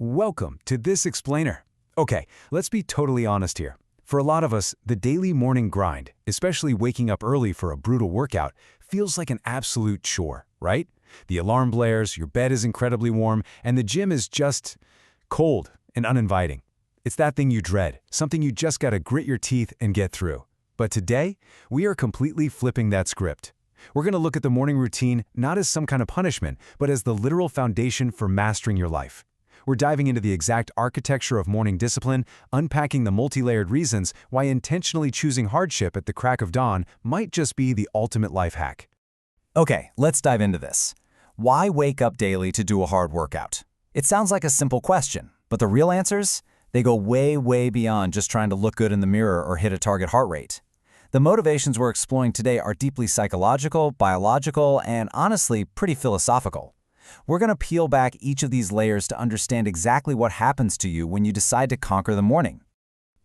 Welcome to this explainer. Okay, let's be totally honest here. For a lot of us, the daily morning grind, especially waking up early for a brutal workout, feels like an absolute chore, right? The alarm blares, your bed is incredibly warm, and the gym is just cold and uninviting. It's that thing you dread, something you just gotta grit your teeth and get through. But today, we are completely flipping that script. We're gonna look at the morning routine not as some kind of punishment, but as the literal foundation for mastering your life. We're diving into the exact architecture of morning discipline, unpacking the multi-layered reasons why intentionally choosing hardship at the crack of dawn might just be the ultimate life hack. Okay, let's dive into this. Why wake up daily to do a hard workout? It sounds like a simple question, but the real answers? They go way, way beyond just trying to look good in the mirror or hit a target heart rate. The motivations we're exploring today are deeply psychological, biological, and honestly, pretty philosophical. We're going to peel back each of these layers to understand exactly what happens to you when you decide to conquer the morning.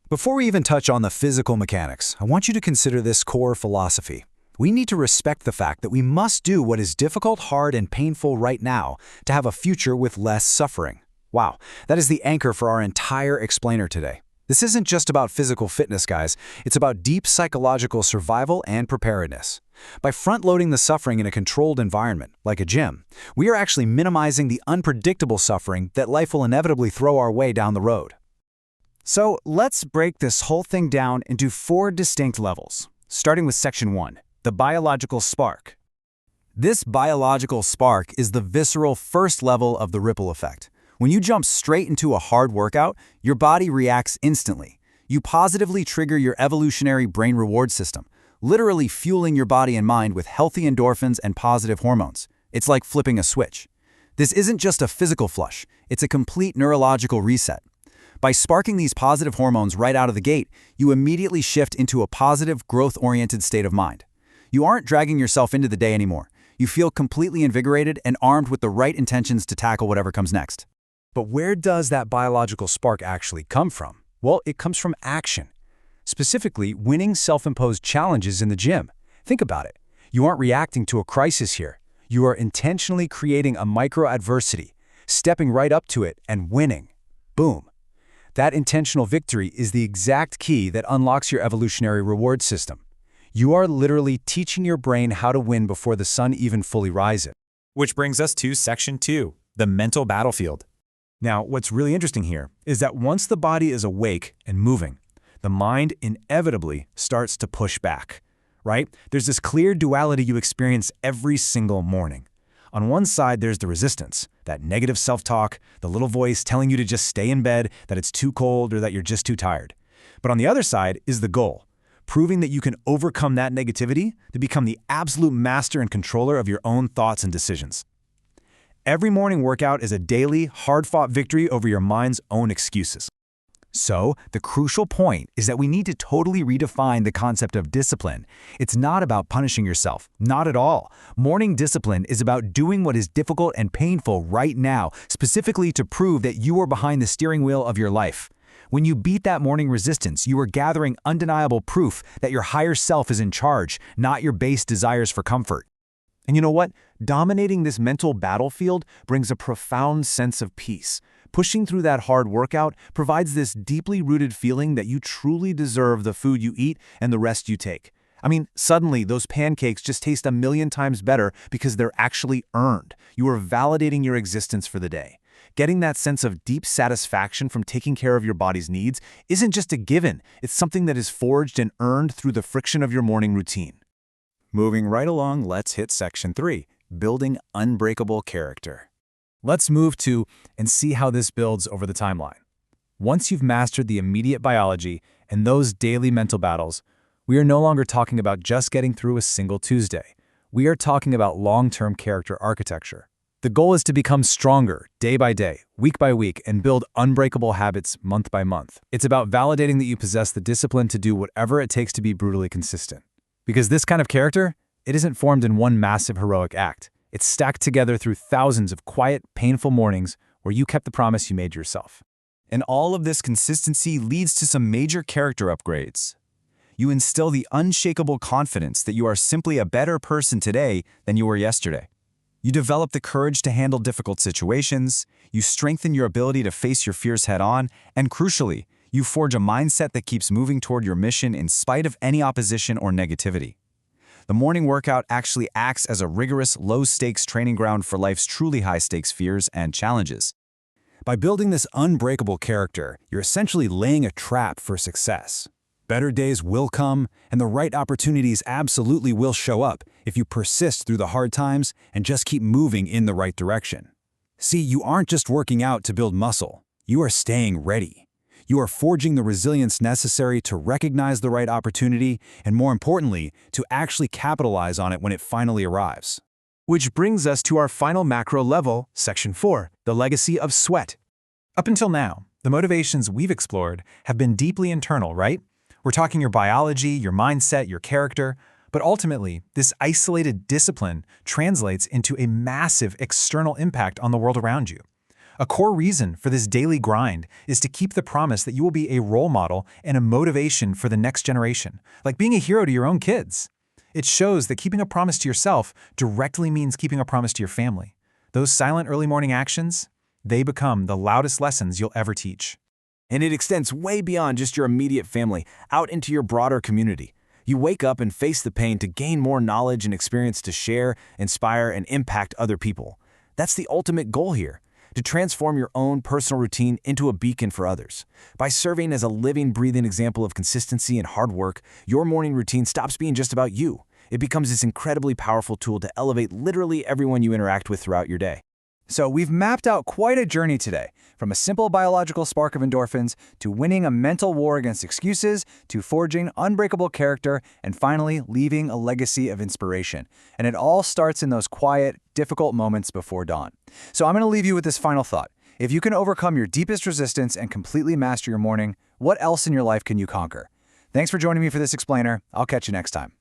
Before we even touch on the physical mechanics, I want you to consider this core philosophy. We need to respect the fact that we must do what is difficult, hard, and painful right now to have a future with less suffering. Wow, that is the anchor for our entire explainer today. This isn't just about physical fitness, guys. It's about deep psychological survival and preparedness. By front-loading the suffering in a controlled environment, like a gym, we are actually minimizing the unpredictable suffering that life will inevitably throw our way down the road. So let's break this whole thing down into 4 distinct levels, starting with Section 1, the biological spark. This biological spark is the visceral first level of the ripple effect. When you jump straight into a hard workout, your body reacts instantly. You positively trigger your evolutionary brain reward system, literally fueling your body and mind with healthy endorphins and positive hormones. It's like flipping a switch. This isn't just a physical flush, it's a complete neurological reset. By sparking these positive hormones right out of the gate, you immediately shift into a positive, growth-oriented state of mind. You aren't dragging yourself into the day anymore. You feel completely invigorated and armed with the right intentions to tackle whatever comes next. But where does that biological spark actually come from? Well, it comes from action. Specifically, winning self-imposed challenges in the gym. Think about it. You aren't reacting to a crisis here. You are intentionally creating a micro-adversity, stepping right up to it and winning. Boom. That intentional victory is the exact key that unlocks your evolutionary reward system. You are literally teaching your brain how to win before the sun even fully rises. Which brings us to Section 2, the mental battlefield. Now, what's really interesting here is that once the body is awake and moving, the mind inevitably starts to push back, right? There's this clear duality you experience every single morning. On one side, there's the resistance, that negative self-talk, the little voice telling you to just stay in bed, that it's too cold, or that you're just too tired. But on the other side is the goal, proving that you can overcome that negativity to become the absolute master and controller of your own thoughts and decisions. Every morning workout is a daily, hard-fought victory over your mind's own excuses. So, the crucial point is that we need to totally redefine the concept of discipline. It's not about punishing yourself, not at all. Morning discipline is about doing what is difficult and painful right now, specifically to prove that you are behind the steering wheel of your life. When you beat that morning resistance, you are gathering undeniable proof that your higher self is in charge, not your base desires for comfort. And you know what? Dominating this mental battlefield brings a profound sense of peace. Pushing through that hard workout provides this deeply rooted feeling that you truly deserve the food you eat and the rest you take. I mean, suddenly those pancakes just taste 1,000,000 times better because they're actually earned. You are validating your existence for the day. Getting that sense of deep satisfaction from taking care of your body's needs isn't just a given. It's something that is forged and earned through the friction of your morning routine. Moving right along, let's hit Section 3, building unbreakable character. Let's move to and see how this builds over the timeline. Once you've mastered the immediate biology and those daily mental battles, we are no longer talking about just getting through a single Tuesday. We are talking about long-term character architecture. The goal is to become stronger day by day, week by week, and build unbreakable habits month by month. It's about validating that you possess the discipline to do whatever it takes to be brutally consistent. Because this kind of character, it isn't formed in one massive heroic act. It's stacked together through thousands of quiet, painful mornings where you kept the promise you made yourself. And all of this consistency leads to some major character upgrades. You instill the unshakable confidence that you are simply a better person today than you were yesterday. You develop the courage to handle difficult situations, you strengthen your ability to face your fears head-on, and crucially, you forge a mindset that keeps moving toward your mission in spite of any opposition or negativity. The morning workout actually acts as a rigorous, low-stakes training ground for life's truly high-stakes fears and challenges. By building this unbreakable character, you're essentially laying a trap for success. Better days will come, and the right opportunities absolutely will show up if you persist through the hard times and just keep moving in the right direction. See, you aren't just working out to build muscle. You are staying ready. You are forging the resilience necessary to recognize the right opportunity and, more importantly, to actually capitalize on it when it finally arrives. Which brings us to our final macro level, Section 4, the legacy of sweat. Up until now, the motivations we've explored have been deeply internal, right? We're talking your biology, your mindset, your character, but ultimately, this isolated discipline translates into a massive external impact on the world around you. A core reason for this daily grind is to keep the promise that you will be a role model and a motivation for the next generation, like being a hero to your own kids. It shows that keeping a promise to yourself directly means keeping a promise to your family. Those silent early morning actions, they become the loudest lessons you'll ever teach. And it extends way beyond just your immediate family, out into your broader community. You wake up and face the pain to gain more knowledge and experience to share, inspire, and impact other people. That's the ultimate goal here, to transform your own personal routine into a beacon for others. By serving as a living, breathing example of consistency and hard work, your morning routine stops being just about you. It becomes this incredibly powerful tool to elevate literally everyone you interact with throughout your day. So we've mapped out quite a journey today, from a simple biological spark of endorphins to winning a mental war against excuses to forging unbreakable character and finally leaving a legacy of inspiration. And it all starts in those quiet, difficult moments before dawn. So I'm going to leave you with this final thought. If you can overcome your deepest resistance and completely master your morning, what else in your life can you conquer? Thanks for joining me for this explainer. I'll catch you next time.